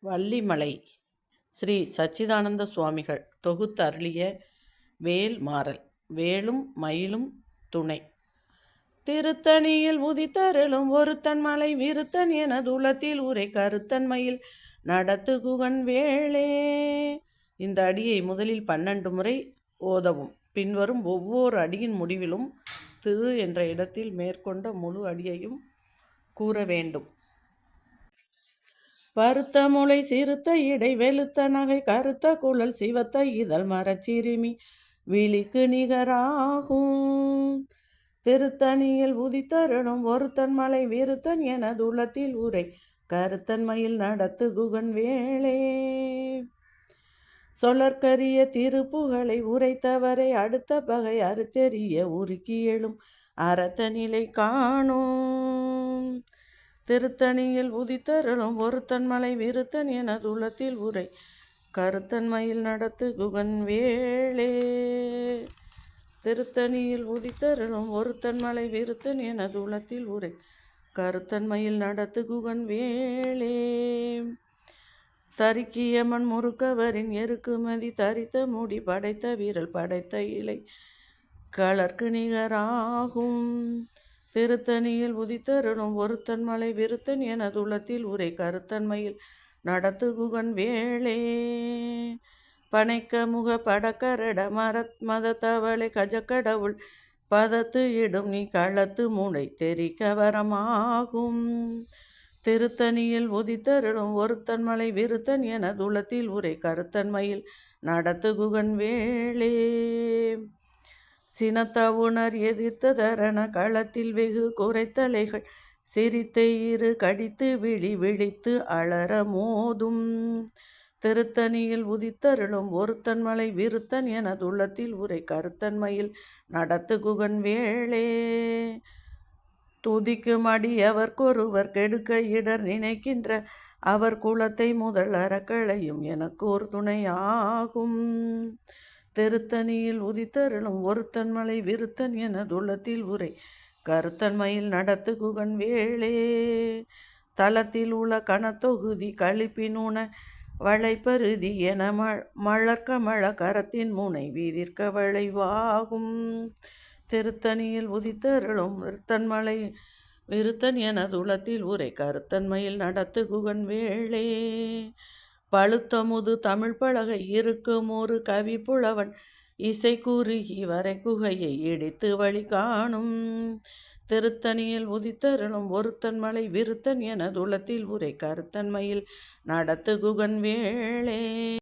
வள்ளிமலை ஸ்ரீ சச்சிதானந்த சுவாமிகள் தொகுத்து அருளிய வேல் மாறல். வேலும் மயிலும் துணை. திருத்தணியில் உதித்தருளும் ஒருத்தன் மலை விருத்தன் என துளத்தில் உரை கருத்தன் மயில் நடத்து குகன் வேளே. இந்த அடியை முதலில் 12 முறை ஓதவும். பின்வரும் ஒவ்வொரு அடியின் முடிவிலும் திரு என்ற இடத்தில் மேற்கொண்ட முழு அடியையும் கூற வேண்டும். பருத்த முளை சிறுத்த இடை வெளுத்த நகை கருத்த குழல் சிவத்த இதழ் மரச்சிறுமி விழிக்கு நிகராகும். திருத்தணியில் உதித்தருளும் ஒருத்தன் மலை விருத்தன் என துளத்தில் உரை கருத்தன் மயில் நடத்து குகன் வேளே. சொலற்கரிய திருப்புகளை உரைத்தவரை அடுத்த பகை அறுத்தெறிய உருக்கி எழும் அறத்த நிலை காணும். திருத்தணியில் உதித்தருளும் ஒருத்தன் மலை விருத்தன் என துளத்தில் உரை கருத்தன் மயில் நடத்து குகன் வேளே. திருத்தணியில் உதித்தருளும் ஒருத்தன் மலை விருத்தன் என துளத்தில் உரை கருத்தன் மயில் நடத்து குகன் வேளே. தரிக்கியமன் முறுக்கவரின் எருக்குமதி தரித்த முடி படைத்த வீரல் படைத்த இலை கலர்க்கு நிகராகும். திருத்தணியில் உதித்தருளும் ஒருத்தன் மலை விருத்தன் என துளத்தில் உரை கருத்தன் மயில் நடத்து குகன் வேளே. பனைக்க முக படக்கரட மத தவளை கஜக்கடவுள் பதத்து இடும் நீ களத்து முளை தெரிக்க வரமாகும். திருத்தணியில் உதித்தருளும் ஒருத்தன் மலை விருத்தன் என துளத்தில் உரை கருத்தன் மயில் நடத்து குகன் வேளே. சினத்தவுணர் எதிர்த்த தரண களத்தில் வெகு குறைத்தலைகள் சிரித்தை இரு கடித்து விழித்து அலற மோதும். திருத்தணியில் உதித்தருளும் ஒருத்தன் மலை விருத்தன் என துளத்தில் உரை கருத்தன் மயில் நடத்து குகன் வேளே. துதிக்கும் அடியவர்க்கொருவர் கெடுக்க இடர் நினைக்கின்ற அவர் குலத்தை முதல் அறக்களையும் எனக்கு ஒரு துணையாகும். திருத்தணியில் உதித்தருளும் ஒருத்தன் மலை விருத்தன் என துளத்தில் உரை கருத்தன் மயில் நடத்து குகன் வேளே. தளத்தில் உள்ள கணத்தொகுதி கழிப்பினுண வளைப்பருதி என மழற்கமழ கரத்தின் முனை வீதிர்க்க வளைவாகும். திருத்தணியில் உதித்தருளும் விருத்தன் மலை விருத்தன் என துளத்தில் உரை கருத்தன் மயில் நடத்து குகன் வேளே. பழுத்தமுது தமிழ் பலகை இருக்கும் ஒரு கவி புலவன் இசை குறுகி வரை குகையை இடித்து வழி காணும். திருத்தணியில் உதித்தருளும் ஒருத்தன் மலை விருத்தன் என துளத்தில் உரை கருத்தன் மயில் நடத்து குகன் வேளே.